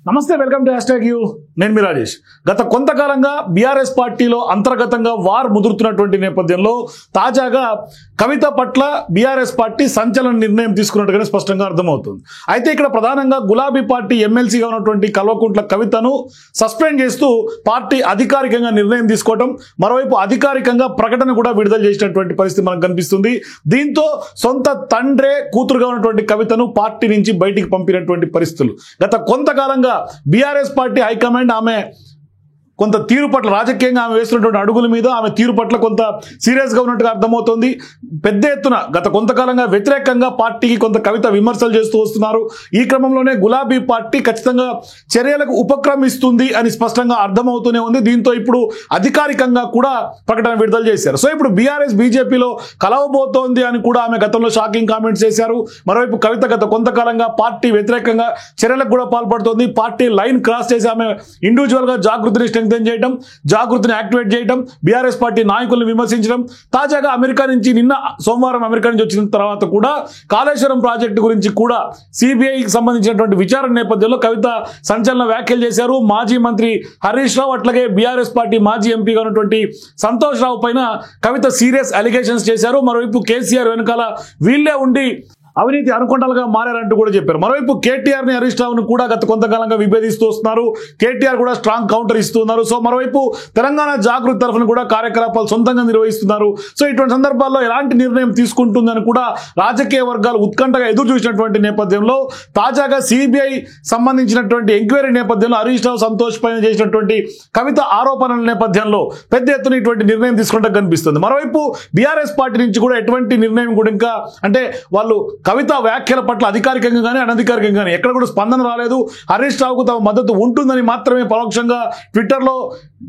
నమస్తే, welcome to #you. నేను మీ రాజేష్. గత కొంతకాలంగా బీఆర్ఎస్ పార్టీలో అంతర్గతంగా వార్ ముదురుతున్నటువంటి నేపథ్యంలో తాజాగా కవిత పట్ల బీఆర్ఎస్ పార్టీ సంచలన నిర్ణయం తీసుకున్నట్టుగానే స్పష్టంగా అర్థమవుతుంది. అయితే ఇక్కడ ప్రధానంగా గులాబీ పార్టీ ఎమ్మెల్సీగా ఉన్నటువంటి కల్వకుంట్ల కవితను సస్పెండ్ చేస్తూ పార్టీ అధికారికంగా నిర్ణయం తీసుకోవడం, మరోవైపు అధికారికంగా ప్రకటన కూడా విడుదల చేసినటువంటి పరిస్థితి మనకు కనిపిస్తుంది. దీంతో సొంత తండ్రే కూతురుగా ఉన్నటువంటి కవితను పార్టీ నుంచి బయటికి పంపినటువంటి పరిస్థితులు. గత కొంతకాలంగా బీఆర్ఎస్ పార్టీ హైకమాండ్ ఆమె కొంత తీరు పట్ల, రాజకీయంగా ఆమె వేస్తున్నటువంటి అడుగుల మీద ఆమె తీరు పట్ల కొంత సీరియస్గా ఉన్నట్టుగా అర్థమవుతోంది. పెద్ద ఎత్తున గత కొంతకాలంగా వ్యతిరేకంగా పార్టీకి కొంత కవిత విమర్శలు చేస్తూ వస్తున్నారు. ఈ క్రమంలోనే గులాబీ పార్టీ ఖచ్చితంగా చర్యలకు ఉపక్రమిస్తుంది అని స్పష్టంగా అర్థమవుతూనే ఉంది. దీంతో ఇప్పుడు అధికారికంగా కూడా ప్రకటన విడుదల చేశారు. సో ఇప్పుడు బీఆర్ఎస్ బీజేపీలో కలవబోతోంది అని కూడా ఆమె గతంలో షాకింగ్ కామెంట్స్ చేశారు. మరోవైపు కవిత గత కొంతకాలంగా పార్టీ వ్యతిరేకంగా చర్యలకు కూడా పాల్పడుతోంది. పార్టీ లైన్ క్రాస్ చేసి ఆమె ఇండివిజువల్గా జాగృతిని చేయడం, జాగృతిని యాక్టివేట్ చేయడం, బీఆర్ఎస్ పార్టీ నాయకులను విమర్శించడం, తాజాగా అమెరికా నుంచి నిన్న సోమవారం అమెరికా నుంచి వచ్చిన తర్వాత కూడా కాళేశ్వరం ప్రాజెక్టు గురించి కూడా సిబిఐకి సంబంధించినటువంటి విచారణ నేపథ్యంలో కవిత సంచలన వ్యాఖ్యలు చేశారు. మాజీ మంత్రి హరీష్ రావు, అట్లాగే బీఆర్ఎస్ పార్టీ మాజీ ఎంపీగా ఉన్నటువంటి సంతోష్ రావు పైన కవిత సీరియస్ అలిగేషన్స్ చేశారు. మరోవైపు కేసీఆర్ వెనకాల వీళ్ళే ఉండి అవినీతి అనుకుంటాలుగా మారారంటూ కూడా చెప్పారు. మరోవైపు కేటీఆర్ని హరీష్ రావును కూడా గత కొంతకాలంగా విభేదిస్తూ వస్తున్నారు. కేటీఆర్ కూడా స్ట్రాంగ్ కౌంటర్ ఇస్తున్నారు. సో మరోవైపు తెలంగాణ జాగృతి తరఫున కూడా కార్యకలాపాలు సొంతంగా నిర్వహిస్తున్నారు. సో ఇటువంటి సందర్భాల్లో ఎలాంటి నిర్ణయం తీసుకుంటుందని కూడా రాజకీయ వర్గాలు ఉత్కంఠగా ఎదురు చూసినటువంటి నేపథ్యంలో తాజాగా సిబిఐ సంబంధించినటువంటి ఎంక్వైరీ నేపథ్యంలో హరీష్ రావు, సంతోష్ పైన చేసినటువంటి కవిత ఆరోపణల నేపథ్యంలో పెద్ద ఎత్తున ఇటువంటి నిర్ణయం తీసుకుంటే కనిపిస్తుంది. మరోవైపు బీఆర్ఎస్ పార్టీ నుంచి కూడా ఎటువంటి నిర్ణయం కూడా ఇంకా, అంటే వాళ్ళు కవిత వ్యాఖ్యల పట్ల అధికారికంగా కానీ అనధికారికంగా కానీ ఎక్కడ కూడా స్పందన రాలేదు. హరీష్ రావుకు తమ మద్దతు ఉంటుందని మాత్రమే పరోక్షంగా ట్విట్టర్లో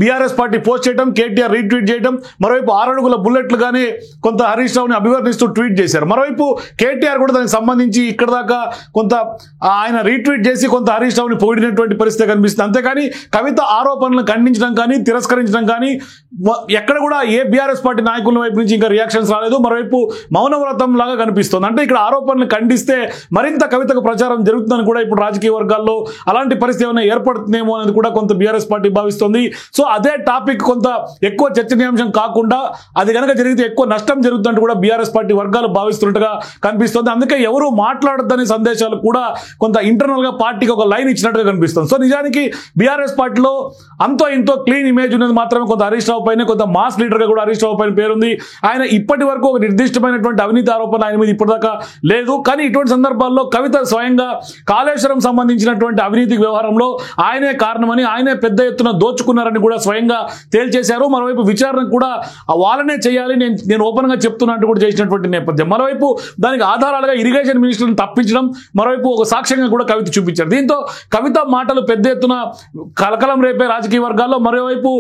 బీఆర్ఎస్ పార్టీ పోస్ట్ చేయడం, కేటీఆర్ రీట్వీట్ చేయడం, మరోవైపు 6 అడుగుల బుల్లెట్లు కానీ కొంత హరీష్ రావుని అభివర్ణిస్తూ ట్వీట్ చేశారు. మరోవైపు కేటీఆర్ కూడా దానికి సంబంధించి ఇక్కడ దాకా కొంత ఆయన రీట్వీట్ చేసి కొంత హరీష్ రావుని పొగిడినటువంటి పరిస్థితి కనిపిస్తుంది. అంతేకాని కవిత ఆరోపణలను ఖండించడం కానీ తిరస్కరించడం కానీ ఎక్కడ కూడా ఏ బీఆర్ఎస్ పార్టీ నాయకుల వైపు నుంచి ఇంకా రియాక్షన్స్ రాలేదు. మరోవైపు మౌనవ్రతం లాగా కనిపిస్తుంది. అంటే ఇక్కడ ఆరోపణలు ఖండిస్తే మరింత కవితకు ప్రచారం జరుగుతుందని కూడా ఇప్పుడు రాజకీయ వర్గాల్లో అలాంటి పరిస్థితి ఏమైనా ఏర్పడుతుందేమో అనేది కూడా కొంత బీఆర్ఎస్ పార్టీ భావిస్తుంది. సో అదే టాపిక్ కొంత ఎక్కువ చర్చనీయాంశం కాకుండా అది కనుక జరిగితే ఎక్కువ నష్టం జరుగుతుందంటూ కూడా బీఆర్ఎస్ పార్టీ వర్గాలు భావిస్తున్నట్టుగా కనిపిస్తుంది. అందుకే ఎవరు మాట్లాడొద్దని సందేశాలు కూడా కొంత ఇంటర్నల్ గా పార్టీకి ఒక లైన్ ఇచ్చినట్టుగా కనిపిస్తుంది. సో నిజానికి బీఆర్ఎస్ పార్టీలో అంతో ఇంతో క్లీన్ ఇమేజ్ ఉన్నది మాత్రమే కొంత హరీష్ రావు పైన, కొంత మాస్ లీడర్ గా కూడా హరీష్ రావు పైన పేరుంది. ఆయన ఇప్పటి వరకు ఒక నిర్దిష్టమైనటువంటి అవినీతి ఆరోపణ ఆయన మీద ఇప్పటిదాకా లేదు. కానీ ఇటువంటి సందర్భాల్లో కవిత స్వయంగా కాళేశ్వరం సంబంధించినటువంటి అవినీతి వ్యవహారంలో ఆయనే కారణమని, ఆయనే పెద్ద ఎత్తున దోచుకున్నారని కూడా స్వయంగా తేల్చేశారు. మరోవైపు విచారణ కూడా వాళ్ళనే చేయాలి, నేను ఓపెన్ గా చెప్తున్నట్టు కూడా చేసినటువంటి నేపథ్యం. మరోవైపు దానికి ఆధారాలుగా ఇరిగేషన్ మినిస్టర్ని తప్పించడం, మరోవైపు ఒక సాక్ష్యంగా కూడా కవిత చూపించారు. దీంతో కవిత మాటలు పెద్ద ఎత్తున కలకలం రేపే రాజకీయ వర్గాల్లో. మరోవైపు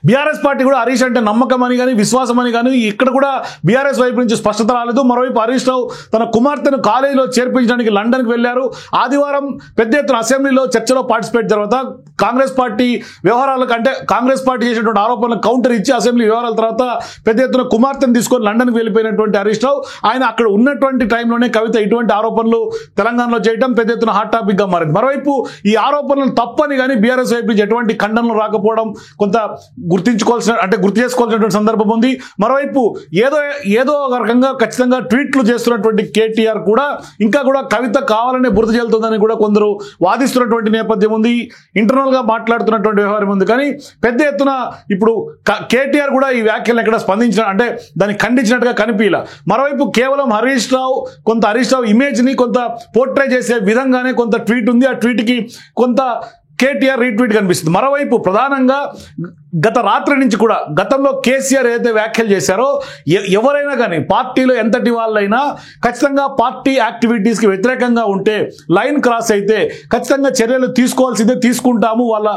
బీఆర్ఎస్ పార్టీ కూడా హరీష్ అంటే నమ్మకం అని కానీ విశ్వాసం అని కానీ ఇక్కడ కూడా బీఆర్ఎస్ వైపు నుంచి స్పష్టత రాలేదు. మరోవైపు హరీష్ రావు తన కుమార్తెను కాలేజీలో చేర్పించడానికి లండన్కి వెళ్లారు. ఆదివారం పెద్ద ఎత్తున అసెంబ్లీలో చర్చలో పార్టిసిపేట్ తర్వాత కాంగ్రెస్ పార్టీ వ్యవహారాలకు, అంటే కాంగ్రెస్ పార్టీ చేసినటువంటి ఆరోపణలకు కౌంటర్ ఇచ్చి అసెంబ్లీ వ్యవహారాల తర్వాత పెద్ద ఎత్తున కుమార్తెను తీసుకొని లండన్కి వెళ్ళిపోయినటువంటి హరీష్ రావు ఆయన అక్కడ ఉన్నటువంటి టైంలోనే కవిత ఇటువంటి ఆరోపణలు తెలంగాణలో చేయడం పెద్ద ఎత్తున హాట్ టాపిక్ గా మారింది. మరోవైపు ఈ ఆరోపణలు తప్పని కానీ బీఆర్ఎస్ వైపు నుంచి ఎటువంటి ఖండనలు రాకపోవడం కొంత గుర్తు చేసుకోవాల్సినటువంటి సందర్భం ఉంది. మరోవైపు ఏదో ఒక రకంగా ఖచ్చితంగా ట్వీట్లు చేస్తున్నటువంటి కేటీఆర్ కూడా ఇంకా కూడా కవిత కావాలనే బురద చెల్లుతుందని కూడా కొందరు వాదిస్తున్నటువంటి నేపథ్యం ఉంది. ఇంటర్నల్ గా మాట్లాడుతున్నటువంటి వ్యవహారం ఉంది. కానీ పెద్ద ఎత్తున ఇప్పుడు కేటీఆర్ కూడా ఈ వ్యాఖ్యలను ఎక్కడ స్పందించిన, అంటే దాన్ని ఖండించినట్టుగా కనిపించలే. మరోవైపు కేవలం హరీష్ రావు ఇమేజ్ ని కొంత పోర్ట్రే చేసే విధంగానే కొంత ట్వీట్ ఉంది. ఆ ట్వీట్ కి కొంత కేటీఆర్ రీట్వీట్ కనిపిస్తుంది. మరోవైపు ప్రధానంగా గత రాత్రి నుంచి కూడా గతంలో కేసీఆర్ ఏదైతే వ్యాఖ్యలు చేశారో, ఎవరైనా కానీ పార్టీలో ఎంతటి వాళ్ళైనా ఖచ్చితంగా పార్టీ యాక్టివిటీస్కి వ్యతిరేకంగా ఉంటే, లైన్ క్రాస్ అయితే ఖచ్చితంగా చర్యలు తీసుకోవాల్సిందే, తీసుకుంటాము, వాళ్ళ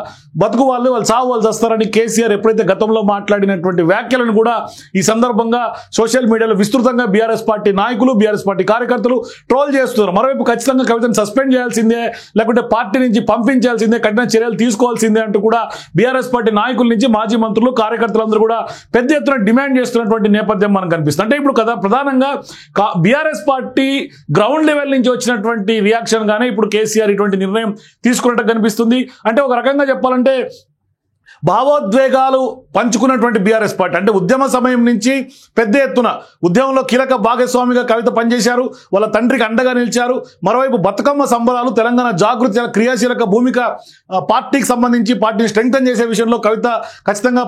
బతుకు వాళ్ళు సాగు వాళ్ళు వస్తారని కేసీఆర్ ఎప్పుడైతే గతంలో మాట్లాడినటువంటి వ్యాఖ్యలను కూడా ఈ సందర్భంగా సోషల్ మీడియాలో విస్తృతంగా బీఆర్ఎస్ పార్టీ నాయకులు, బీఆర్ఎస్ పార్టీ కార్యకర్తలు ట్రోల్ చేస్తున్నారు. మరోవైపు ఖచ్చితంగా కవితను సస్పెండ్ చేయాల్సిందే, లేకుంటే పార్టీ నుంచి పంపించాల్సిందే, కఠిన చర్యలు తీసుకోవాల్సిందే అంటూ కూడా బీఆర్ఎస్ పార్టీ నాయకుల నుంచి సంబంధించి మాజీ మంత్రులు కార్యకర్తలందరూ కూడా పెద్ద ఎత్తున డిమాండ్ చేస్తున్నటువంటి నేపథ్యం మనకు కనిపిస్తుంది. అంటే ఇప్పుడు కదా ప్రధానంగా బీఆర్ఎస్ పార్టీ గ్రౌండ్ లెవెల్ నుంచి వచ్చినటువంటి రియాక్షన్ గానే ఇప్పుడు కేసీఆర్ ఇటువంటి నిర్ణయం తీసుకున్నట్టు కనిపిస్తుంది. అంటే ఒక రకంగా చెప్పాలంటే భావోద్వేగాలు పంచుకున్నటువంటి బీఆర్ఎస్ పార్టీ, అంటే ఉద్యమ సమయం నుంచి పెద్ద ఎత్తున ఉద్యమంలో కీలక భాగస్వామిగా కవిత పనిచేశారు, వాళ్ళ తండ్రికి అండగా నిలిచారు. మరోవైపు బతుకమ్మ సంబరాలు, తెలంగాణ జాగృతి క్రియాశీలక భూమిక పార్టీకి సంబంధించి పార్టీని స్ట్రెంగ్తన్ చేసే విషయంలో కవిత ఖచ్చితంగా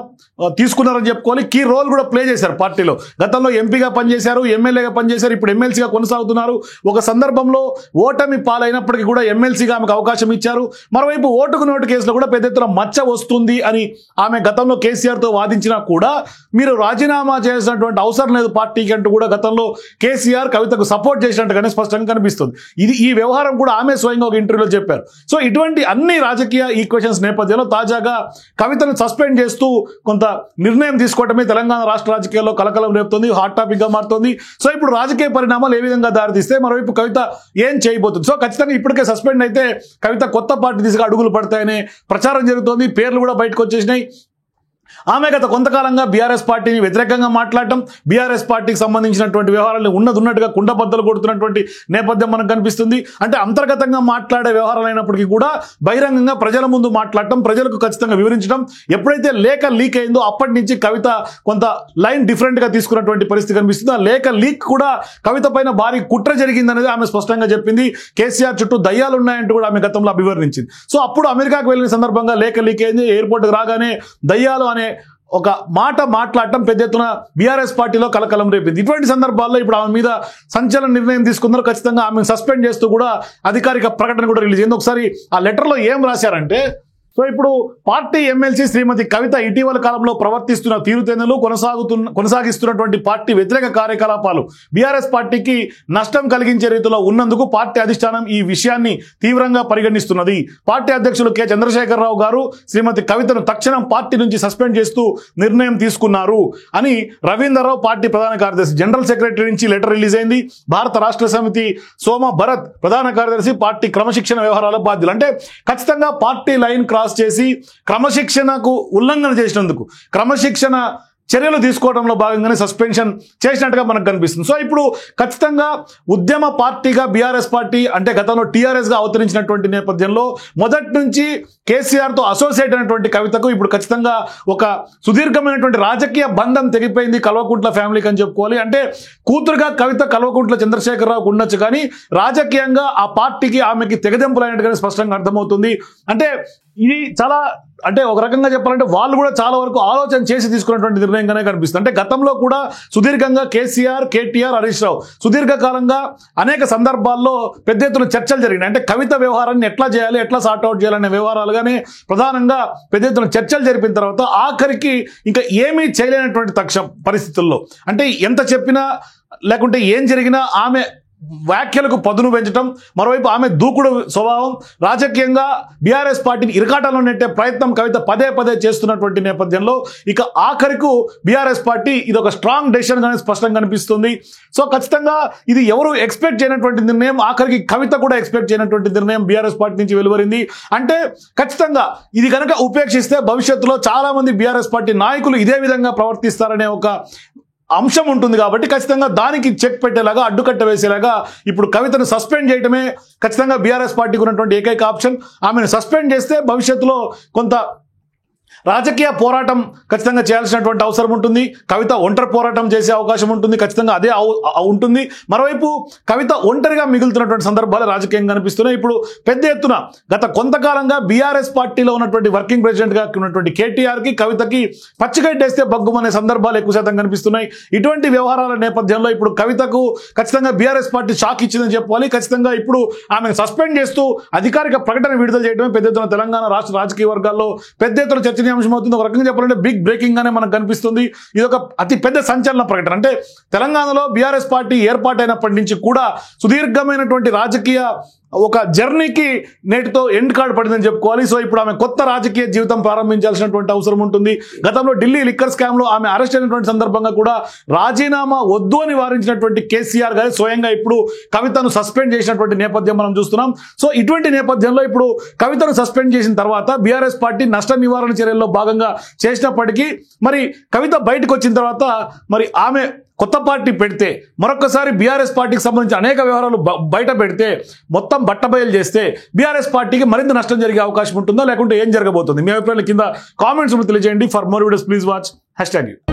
తీసుకున్నారని చెప్పుకోవాలి. కీ రోల్ కూడా ప్లే చేశారు పార్టీలో. గతంలో ఎంపీగా పనిచేశారు, ఎమ్మెల్యేగా పనిచేశారు, ఇప్పుడు ఎమ్మెల్సీగా కొనసాగుతున్నారు. ఒక సందర్భంలో ఓటమి పాలైనప్పటికీ కూడా ఎమ్మెల్సీగా ఆమెకు అవకాశం ఇచ్చారు. మరోవైపు ఓటుకు నోటు కేసులో కూడా పెద్ద ఎత్తున మచ్చ వస్తుంది అని ఆమె గతంలో కేసీఆర్తో వాదించినా కూడా మీరు రాజీనామా చేసినటువంటి అవసరం లేదు పార్టీకి అంటూ కూడా గతంలో కేసీఆర్ కవితకు సపోర్ట్ చేసినట్టుగానే స్పష్టంగా కనిపిస్తుంది. ఈ వ్యవహారం కూడా ఆమె స్వయంగా ఒక ఇంటర్వ్యూలో చెప్పారు. సో ఇటువంటి అన్ని రాజకీయ ఈక్వేషన్స్ నేపథ్యంలో తాజాగా కవితను సస్పెండ్ చేస్తూ కొంత నిర్ణయం తీసుకోవటమే తెలంగాణ రాష్ట్ర రాజకీయాల్లో కలకలం రేపుతుంది, హాట్ టాపిక్ గా మారుతుంది. సో ఇప్పుడు రాజకీయ పరిణామాలు ఏ విధంగా దారితీస్తే, మరోవైపు కవిత ఏం చేయబోతుంది. సో ఖచ్చితంగా ఇప్పటికే సస్పెండ్ అయితే కవిత కొత్త పార్టీ దిశగా అడుగులు పడతాయనే ప్రచారం జరుగుతోంది. పేర్లు కూడా బయటకు వచ్చేసినాయి. ఆమె గత కొంతకాలంగా బీఆర్ఎస్ పార్టీని వ్యతిరేకంగా మాట్లాడటం, బీఆర్ఎస్ పార్టీకి సంబంధించినటువంటి వ్యవహారాలు ఉన్నట్టుగా కుండబద్దలు కొడుతున్నటువంటి నేపథ్యం మనకు కనిపిస్తుంది. అంటే అంతర్గతంగా మాట్లాడే వ్యవహారాలు అయినప్పటికీ కూడా బహిరంగంగా ప్రజల ముందు మాట్లాడటం, ప్రజలకు ఖచ్చితంగా వివరించడం. ఎప్పుడైతే లేఖ లీక్ అయిందో అప్పటి నుంచి కవిత కొంత లైన్ డిఫరెంట్ గా తీసుకున్నటువంటి పరిస్థితి కనిపిస్తుంది. ఆ లేఖ లీక్ కూడా కవిత పైన భారీ కుట్ర జరిగిందనేది ఆమె స్పష్టంగా చెప్పింది. కేసీఆర్ చుట్టూ దయ్యాలు ఉన్నాయంటూ కూడా ఆమె గతంలో అభివర్ణించింది. సో అప్పుడు అమెరికాకు వెళ్ళిన సందర్భంగా లేఖ లీక్ అయింది. ఎయిర్పోర్ట్కి రాగానే దయ్యాలు అనే ఒక మాట మాట్లాడటం పెద్ద ఎత్తున బీఆర్ఎస్ పార్టీలో కలకలం రేపింది. ఇటువంటి సందర్భాల్లో ఇప్పుడు ఆమె మీద సంచలన నిర్ణయం తీసుకున్నారు. ఖచ్చితంగా ఆమెను సస్పెండ్ చేస్తూ కూడా అధికారిక ప్రకటన కూడా రిలీజ్ అయింది. ఒకసారి ఆ లెటర్లో ఏం రాశారంటే, సో ఇప్పుడు పార్టీ ఎమ్మెల్సీ శ్రీమతి కవిత ఇటీవల కాలంలో ప్రవర్తిస్తున్న తీరుతెన్నులు కొనసాగిస్తున్నటువంటి పార్టీ వ్యతిరేక కార్యకలాపాలు బీఆర్ఎస్ పార్టీకి నష్టం కలిగించే రీతిలో ఉన్నందుకు పార్టీ అధిష్టానం ఈ విషయాన్ని తీవ్రంగా పరిగణిస్తున్నది. పార్టీ అధ్యక్షులు కె చంద్రశేఖరరావు గారు శ్రీమతి కవితను తక్షణం పార్టీ నుంచి సస్పెండ్ చేస్తూ నిర్ణయం తీసుకున్నారు అని రవీంద్రరావు పార్టీ ప్రధాన కార్యదర్శి జనరల్ సెక్రటరీ నుంచి లెటర్ రిలీజ్ అయింది. భారత రాష్ట్ర సమితి సోమ భరత్ ప్రధాన కార్యదర్శి, పార్టీ క్రమశిక్షణ వ్యవహారాల బాధ్యులు. అంటే ఖచ్చితంగా పార్టీ లైన్ క్రాస్ చేసి క్రమశిక్షణకు ఉల్లంఘన చేసినందుకు క్రమశిక్షణ చర్యలు తీసుకోవడంలో భాగంగానే సస్పెన్షన్ చేసినట్టుగా మనకు కనిపిస్తుంది. సో ఇప్పుడు ఖచ్చితంగా ఉద్యమ పార్టీగా బీఆర్ఎస్ పార్టీ అంటే గతంలో టీఆర్ఎస్ గా అవతరించినటువంటి నేపథ్యంలో మొదటి నుంచి కేసీఆర్ తో అసోసియేట్ అయినటువంటి కవితకు ఇప్పుడు ఖచ్చితంగా ఒక సుదీర్ఘమైనటువంటి రాజకీయ బంధం తెగిపోయింది కల్వకుంట్ల ఫ్యామిలీకి అని చెప్పుకోవాలి. అంటే కూతురుగా కవిత కల్వకుంట్ల చంద్రశేఖరరావుకు ఉండొచ్చు, కానీ రాజకీయంగా ఆ పార్టీకి ఆమెకి తెగదెంపులైనట్టుగానే స్పష్టంగా అర్థమవుతుంది. అంటే ఇది చాలా అంటే ఒక రకంగా చెప్పాలంటే వాళ్ళు కూడా చాలా వరకు ఆలోచన చేసి తీసుకున్నటువంటి నిర్ణయంగానే కనిపిస్తుంది. అంటే గతంలో కూడా సుదీర్ఘంగా కేసీఆర్, కేటీఆర్, హరీష్ రావు సుదీర్ఘకాలంగా అనేక సందర్భాల్లో పెద్ద ఎత్తున చర్చలు జరిగినాయి. అంటే కవిత వ్యవహారాన్ని ఎట్లా చేయాలి, ఎట్లా సార్ట్అవుట్ చేయాలనే వ్యవహారాలుగానే ప్రధానంగా పెద్ద ఎత్తున చర్చలు జరిపిన తర్వాత ఆఖరికి ఇంకా ఏమీ చేయలేనటువంటి పరిస్థితుల్లో అంటే ఎంత చెప్పినా లేకుంటే ఏం జరిగినా ఆమె వ్యాఖ్యలకు పదును పెంచడం, మరోవైపు ఆమె దూకుడు స్వభావం, రాజకీయంగా బీఆర్ఎస్ పార్టీని ఇరకాటంలో నెట్టే ప్రయత్నం కవిత పదే పదే చేస్తున్నటువంటి నేపథ్యంలో ఇక ఆఖరికు బీఆర్ఎస్ పార్టీ ఇది ఒక స్ట్రాంగ్ డెసిషన్ గానే స్పష్టంగా కనిపిస్తుంది. సో ఖచ్చితంగా ఇది ఎవరు ఎక్స్పెక్ట్ చేయనటువంటి నిర్ణయం, ఆఖరికి కవిత కూడా ఎక్స్పెక్ట్ చేయనటువంటి నిర్ణయం బీఆర్ఎస్ పార్టీ నుంచి వెలువరింది. అంటే ఖచ్చితంగా ఇది కనుక ఉపేక్షిస్తే భవిష్యత్తులో చాలా మంది బీఆర్ఎస్ పార్టీ నాయకులు ఇదే విధంగా ప్రవర్తిస్తారనే ఒక అంశం ఉంటుంది. కాబట్టి ఖచ్చితంగా దానికి చెక్ పెట్టేలాగా, అడ్డుకట్ట వేసేలాగా ఇప్పుడు కవితను సస్పెండ్ చేయడమే ఖచ్చితంగా బీఆర్ఎస్ పార్టీకి ఉన్నటువంటి ఏకైక ఆప్షన్. ఆమెను సస్పెండ్ చేస్తే భవిష్యత్తులో కొంత రాజకీయ పోరాటం ఖచ్చితంగా చేయాల్సినటువంటి అవసరం ఉంటుంది. కవిత ఒంటరి పోరాటం చేసే అవకాశం ఉంటుంది, ఖచ్చితంగా అదే ఉంటుంది. మరోవైపు కవిత ఒంటరిగా మిగులుతున్నటువంటి సందర్భాలు రాజకీయంగా కనిపిస్తున్నాయి. ఇప్పుడు పెద్ద ఎత్తున గత కొంతకాలంగా బీఆర్ఎస్ పార్టీలో ఉన్నటువంటి వర్కింగ్ ప్రెసిడెంట్ గా ఉన్నటువంటి కేటీఆర్ కి కవితకి పచ్చిగడ్డేస్తే బగ్గుమనే సందర్భాలు ఎక్కువ శాతం కనిపిస్తున్నాయి. ఇటువంటి వ్యవహారాల నేపథ్యంలో ఇప్పుడు కవితకు ఖచ్చితంగా బీఆర్ఎస్ పార్టీ షాక్ ఇచ్చిందని చెప్పాలి. ఖచ్చితంగా ఇప్పుడు ఆమెను సస్పెండ్ చేస్తూ అధికారిక ప్రకటన విడుదల చేయడమే పెద్ద ఎత్తున తెలంగాణ రాష్ట్ర రాజకీయ వర్గాల్లో పెద్ద ఎత్తున చర్చనీయాంశం అవుతుంది. ఒక రకంగా చెప్పాలంటే బిగ్ బ్రేకింగ్ గానే మనకు కనిపిస్తుంది. ఇది ఒక అతి పెద్ద సంచలన ప్రకటన. అంటే తెలంగాణలో బీఆర్ఎస్ పార్టీ ఏర్పాటైనప్పటి నుంచి కూడా సుదీర్ఘమైనటువంటి రాజకీయ ఒక జర్నీకి నేటితో ఎండ్ కార్డ్ పడిందని చెప్పుకోవాలి. సో ఇప్పుడు ఆమె కొత్త రాజకీయ జీవితం ప్రారంభించాల్సినటువంటి అవసరం ఉంటుంది. గతంలో ఢిల్లీ లిక్కర్ స్కామ్ లో ఆమె అరెస్ట్ అయినటువంటి సందర్భంగా కూడా రాజీనామా వద్దు అని వారించినటువంటి కేసీఆర్ గారు స్వయంగా ఇప్పుడు కవితను సస్పెండ్ చేసినటువంటి నేపథ్యం మనం చూస్తున్నాం. సో ఇటువంటి నేపథ్యంలో ఇప్పుడు కవితను సస్పెండ్ చేసిన తర్వాత బీఆర్ఎస్ పార్టీ నష్ట నివారణ చర్యల్లో భాగంగా చేసినప్పటికీ మరి కవిత బయటకు వచ్చిన తర్వాత మరి ఆమె కొత్త పార్టీ పెడితే మరొకసారి బీఆర్ఎస్ పార్టీకి సంబంధించి అనేక వ్యవహారాలు బయట పెడితే మొత్తం బట్టబయలు చేస్తే బీఆర్ఎస్ పార్టీకి మరింత నష్టం జరిగే అవకాశం ఉంటుందా లేకుంటే ఏం జరగబోతుంది? మీ అభిప్రాయాలు కింద కామెంట్స్ తెలియజేయండి. For more videos please watch #.